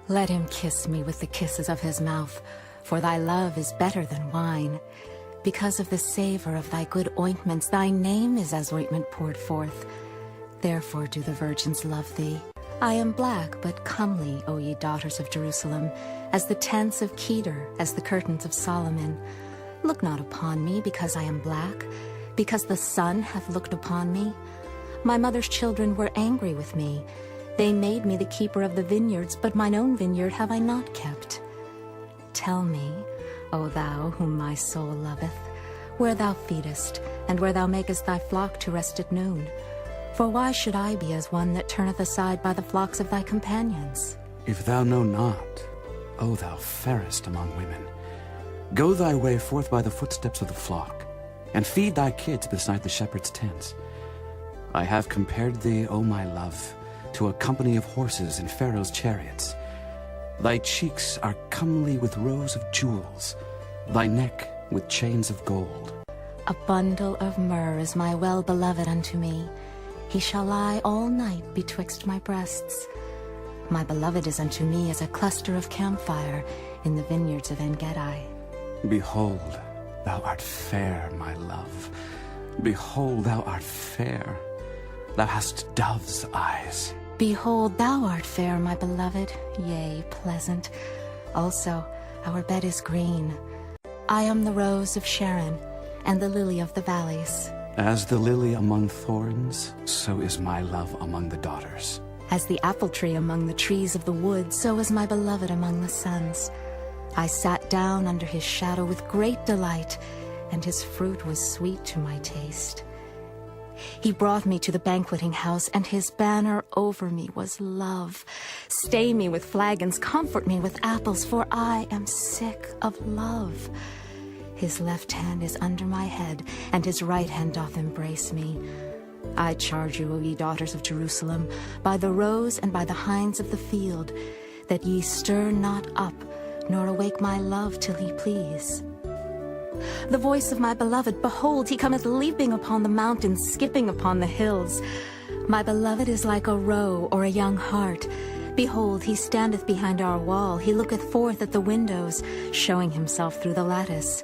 Let him kiss me with the kisses of his mouth, for thy love is better than wine. Because of the savor of thy good ointments, thy name is as ointment poured forth. Therefore do the virgins love thee. I am black, but comely, O ye daughters of Jerusalem, as the tents of Kedar, as the curtains of Solomon. Look not upon me because I am black, because the sun hath looked upon me. My mother's children were angry with me. They made me the keeper of the vineyards, but mine own vineyard have I not kept. Tell me, O thou whom my soul loveth, where thou feedest, and where thou makest thy flock to rest at noon. For why should I be as one that turneth aside by the flocks of thy companions? If thou know not, O thou fairest among women, go thy way forth by the footsteps of the flock, and feed thy kids beside the shepherd's tents. I have compared thee, O my love, to a company of horses in Pharaoh's chariots. Thy cheeks are comely with rows of jewels, thy neck with chains of gold. A bundle of myrrh is my well-beloved unto me. He shall lie all night betwixt my breasts. My beloved is unto me as a cluster of camphire in the vineyards of En-gedi. Behold, thou art fair, my love. Behold, thou art fair. Thou hast dove's eyes. Behold, thou art fair, my beloved, yea, pleasant. Also, our bed is green. I am the rose of Sharon, and the lily of the valleys. As the lily among thorns, so is my love among the daughters. As the apple tree among the trees of the wood, so is my beloved among the sons. I sat down under his shadow with great delight, and his fruit was sweet to my taste. He brought me to the banqueting house, and his banner over me was love. Stay me with flagons, comfort me with apples, for I am sick of love. His left hand is under my head, and his right hand doth embrace me. I charge you, O ye daughters of Jerusalem, by the roes and by the hinds of the field, that ye stir not up, nor awake my love till he please. The voice of my beloved, behold, he cometh leaping upon the mountains, skipping upon the hills. My beloved is like a roe or a young hart. Behold, he standeth behind our wall, he looketh forth at the windows, showing himself through the lattice.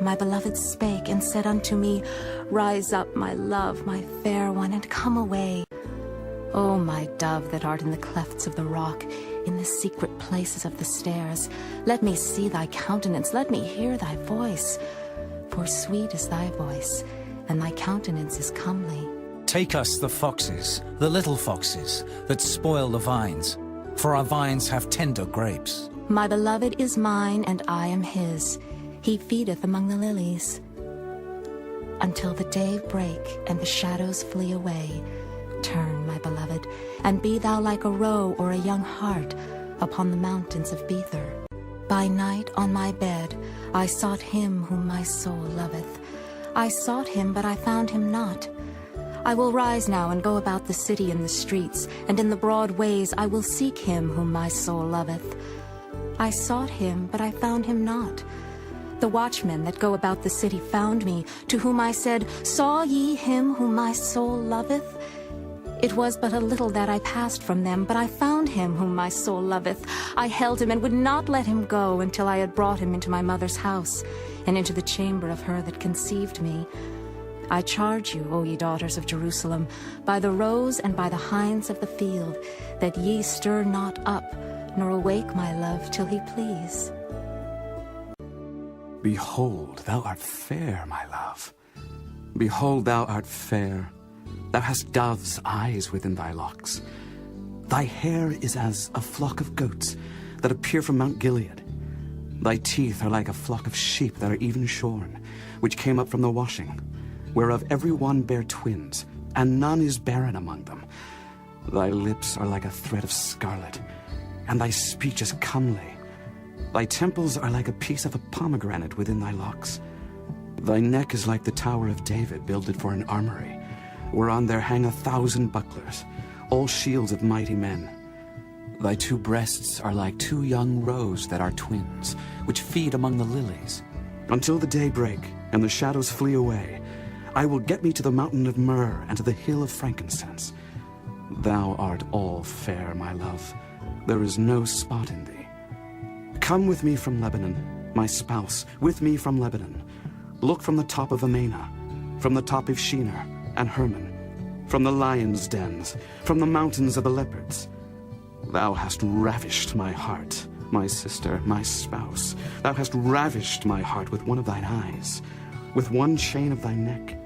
My beloved spake and said unto me, Rise up, my love, my fair one, and come away. O my dove that art in the clefts of the rock, in the secret places of the stairs, let me see thy countenance, let me hear thy voice. For sweet is thy voice, and thy countenance is comely. Take us the foxes, the little foxes, that spoil the vines, for our vines have tender grapes. My beloved is mine, and I am his. He feedeth among the lilies. Until the day break, and the shadows flee away, turn, my beloved, and be thou like a roe or a young hart upon the mountains of Bether. By night on my bed I sought him whom my soul loveth. I sought him, but I found him not. I will rise now and go about the city in the streets, and in the broad ways I will seek him whom my soul loveth. I sought him, but I found him not. The watchmen that go about the city found me, to whom I said, Saw ye him whom my soul loveth? It was but a little that I passed from them, but I found him whom my soul loveth. I held him and would not let him go until I had brought him into my mother's house, and into the chamber of her that conceived me. I charge you, O ye daughters of Jerusalem, by the roes and by the hinds of the field, that ye stir not up, nor awake my love till he please. Behold, thou art fair, my love. Behold, thou art fair. Thou hast dove's eyes within thy locks. Thy hair is as a flock of goats that appear from Mount Gilead. Thy teeth are like a flock of sheep that are even shorn, which came up from the washing, whereof every one bare twins, and none is barren among them. Thy lips are like a thread of scarlet, and thy speech is comely. Thy temples are like a piece of a pomegranate within thy locks. Thy neck is like the Tower of David, builded for an armory, whereon there hang 1,000 bucklers, all shields of mighty men. Thy two breasts are like two young roes that are twins, which feed among the lilies. Until the day break, and the shadows flee away, I will get me to the mountain of myrrh, and to the hill of frankincense. Thou art all fair, my love. there is no spot in thee. Come with me from Lebanon, my spouse, with me from Lebanon. Look from the top of Amana, from the top of Shinar and Hermon, from the lions' dens, from the mountains of the leopards. Thou hast ravished my heart, my sister, my spouse. Thou hast ravished my heart with one of thine eyes, with one chain of thy neck.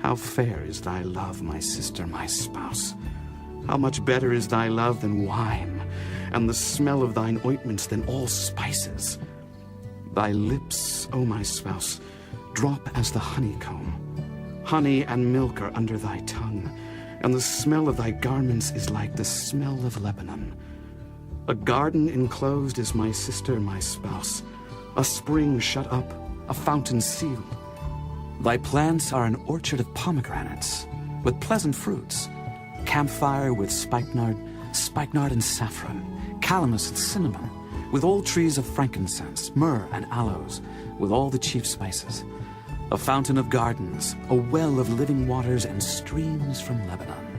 How fair is thy love, my sister, my spouse. How much better is thy love than wine, and the smell of thine ointments than all spices. Thy lips, O my spouse, drop as the honeycomb. Honey and milk are under thy tongue, and the smell of thy garments is like the smell of Lebanon. A garden enclosed is my sister, my spouse, a spring shut up, a fountain sealed. Thy plants are an orchard of pomegranates, with pleasant fruits, camphire with spikenard and saffron, calamus and cinnamon, with all trees of frankincense, myrrh and aloes, with all the chief spices. A fountain of gardens, a well of living waters and streams from Lebanon.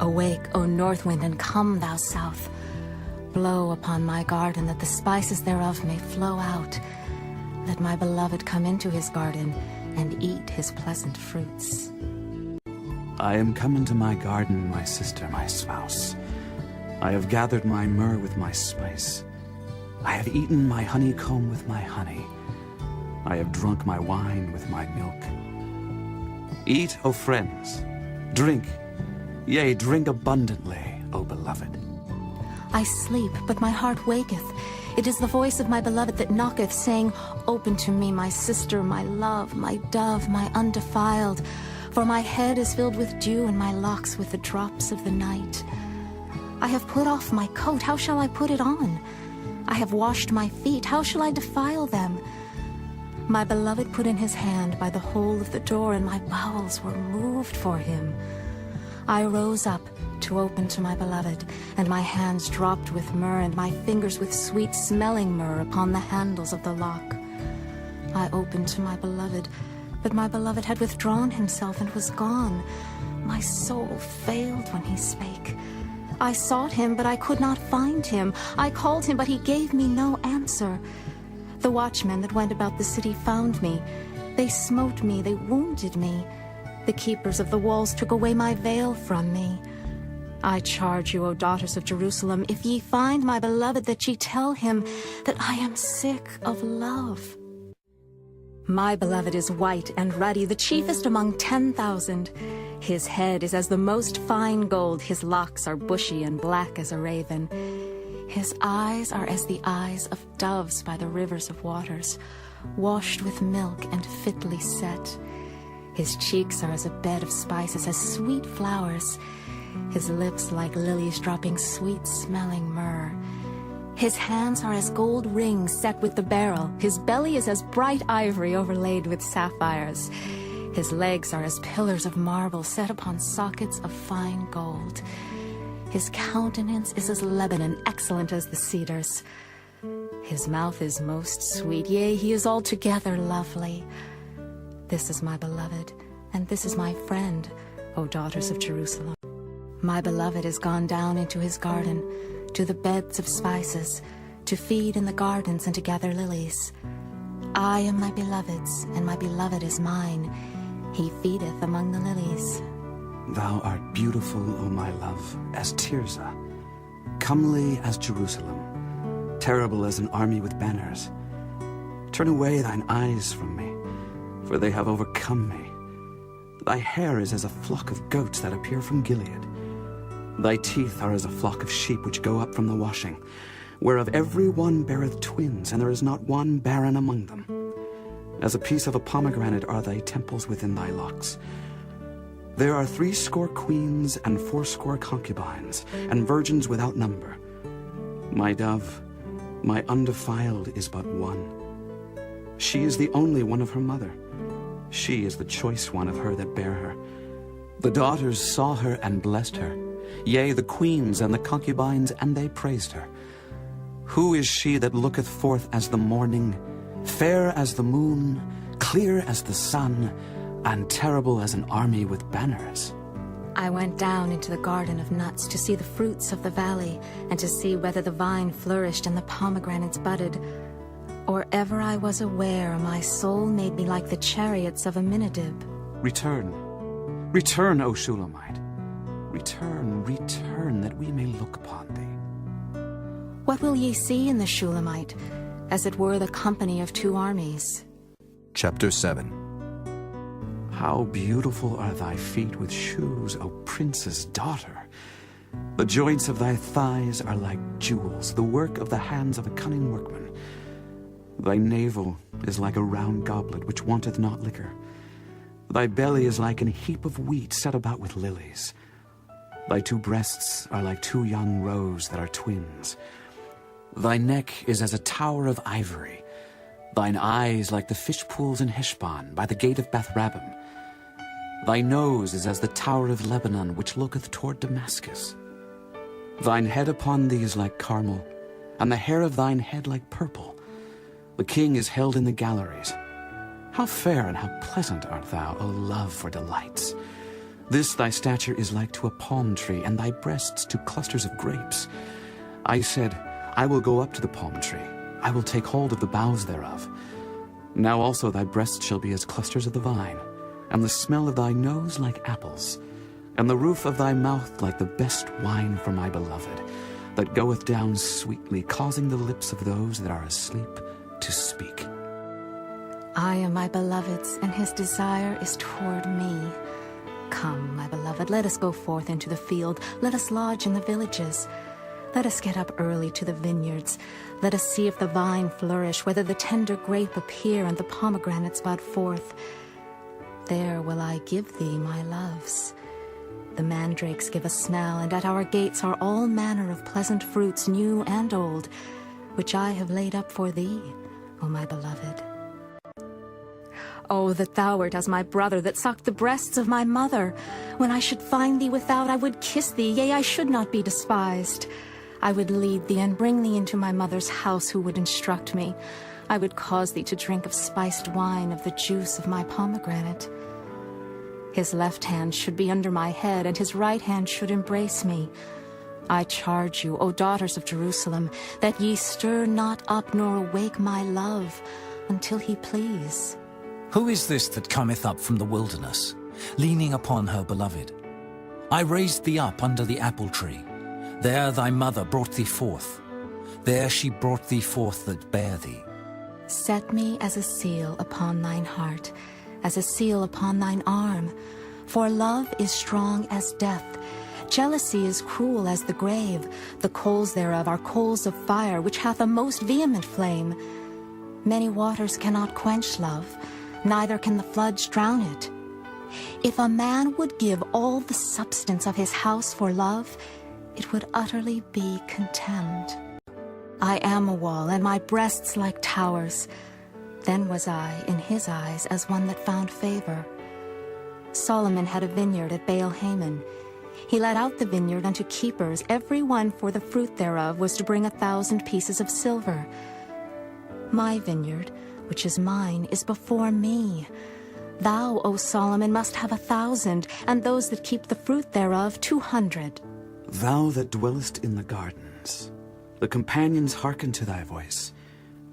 Awake, O north wind, and come, thou south. Blow upon my garden, that the spices thereof may flow out. Let my beloved come into his garden, and eat his pleasant fruits. I am come into my garden, my sister, my spouse. I have gathered my myrrh with my spice. I have eaten my honeycomb with my honey. I have drunk my wine with my milk. Eat, O friends, drink, yea, drink abundantly, O beloved. I sleep, but my heart waketh. It is the voice of my beloved that knocketh, saying, Open to me, my sister, my love, my dove, my undefiled. For my head is filled with dew, and my locks with the drops of the night. I have put off my coat, how shall I put it on? I have washed my feet, how shall I defile them? My beloved put in his hand by the hole of the door, and my bowels were moved for him. I rose up to open to my beloved, and my hands dropped with myrrh, and my fingers with sweet-smelling myrrh upon the handles of the lock. I opened to my beloved, but my beloved had withdrawn himself and was gone. My soul failed when he spake. I sought him, but I could not find him. I called him, but he gave me no answer. The watchmen that went about the city found me. They smote me, they wounded me. The keepers of the walls took away my veil from me. I charge you, O daughters of Jerusalem, if ye find my beloved, that ye tell him that I am sick of love. My beloved is white and ruddy, the chiefest among 10,000. His head is as the most fine gold, his locks are bushy and black as a raven. His eyes are as the eyes of doves by the rivers of waters, washed with milk and fitly set. His cheeks are as a bed of spices, as sweet flowers. His lips like lilies dropping sweet-smelling myrrh. His hands are as gold rings set with the beryl. His belly is as bright ivory overlaid with sapphires. His legs are as pillars of marble set upon sockets of fine gold. His countenance is as Lebanon, excellent as the cedars. His mouth is most sweet, yea, he is altogether lovely. This is my beloved, and this is my friend, O daughters of Jerusalem. My beloved is gone down into his garden, to the beds of spices, to feed in the gardens and to gather lilies. I am my beloved's, and my beloved is mine. He feedeth among the lilies. Thou art beautiful, O my love, as Tirzah, comely as Jerusalem, terrible as an army with banners. Turn away thine eyes from me, for they have overcome me. Thy hair is as a flock of goats that appear from Gilead. Thy teeth are as a flock of sheep which go up from the washing, whereof every one beareth twins, and there is not one barren among them. As a piece of a pomegranate are thy temples within thy locks. There are 80 queens and 80 concubines, and virgins without number. My dove, my undefiled, is but one. She is the only one of her mother. She is the choice one of her that bare her. The daughters saw her and blessed her. Yea, the queens and the concubines, and they praised her. Who is she that looketh forth as the morning, fair as the moon, clear as the sun, and terrible as an army with banners? I went down into the garden of nuts to see the fruits of the valley, and to see whether the vine flourished and the pomegranates budded. Or ever I was aware, my soul made me like the chariots of Aminadab. Return, return, O Shulamite. Return, return, that we may look upon thee. What will ye see in the Shulamite? As it were the company of two armies. Chapter 7. How beautiful are thy feet with shoes, O princess daughter! The joints of thy thighs are like jewels, the work of the hands of a cunning workman. Thy navel is like a round goblet which wanteth not liquor. Thy belly is like an heap of wheat set about with lilies. Thy two breasts are like two young roes that are twins. Thy neck is as a tower of ivory. Thine eyes like the fish pools in Heshbon, by the gate of Beth-rabbim. Thy nose is as the tower of Lebanon, which looketh toward Damascus. Thine head upon thee is like Carmel, and the hair of thine head like purple. The king is held in the galleries. How fair and how pleasant art thou, O love for delights! This thy stature is like to a palm tree, and thy breasts to clusters of grapes. I said, I will go up to the palm tree. I will take hold of the boughs thereof. Now also thy breasts shall be as clusters of the vine, and the smell of thy nose like apples, and the roof of thy mouth like the best wine for my beloved, that goeth down sweetly, causing the lips of those that are asleep to speak. I am my beloved's, and his desire is toward me. Come, my beloved, let us go forth into the field. Let us lodge in the villages. Let us get up early to the vineyards. Let us see if the vine flourish, whether the tender grape appear, and the pomegranates bud forth. There will I give thee my loves. The mandrakes give a smell, and at our gates are all manner of pleasant fruits, new and old, which I have laid up for thee, O my beloved. Oh, that thou wert as my brother, that sucked the breasts of my mother. When I should find thee without, I would kiss thee, yea, I should not be despised. I would lead thee and bring thee into my mother's house, who would instruct me. I would cause thee to drink of spiced wine, of the juice of my pomegranate. His left hand should be under my head, and his right hand should embrace me. I charge you, O daughters of Jerusalem, that ye stir not up nor awake my love, until he please. Who is this that cometh up from the wilderness, leaning upon her beloved? I raised thee up under the apple tree. There thy mother brought thee forth. There she brought thee forth that bare thee. Set me as a seal upon thine heart, as a seal upon thine arm. For love is strong as death. Jealousy is cruel as the grave. The coals thereof are coals of fire, which hath a most vehement flame. Many waters cannot quench love, neither can the floods drown it. If a man would give all the substance of his house for love, it would utterly be contemned. I am a wall, and my breasts like towers. Then was I, in his eyes, as one that found favor. Solomon had a vineyard at Baal-Hamon. He let out the vineyard unto keepers. Every one for the fruit thereof was to bring 1,000 pieces of silver. My vineyard, which is mine, is before me. Thou, O Solomon, must have 1,000, and those that keep the fruit thereof 200. Thou that dwellest in the gardens, the companions hearken to thy voice.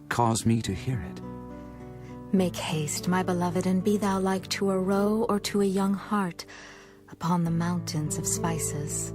Cause me to hear it. Make haste, my beloved, and be thou like to a roe or to a young hart upon the mountains of spices.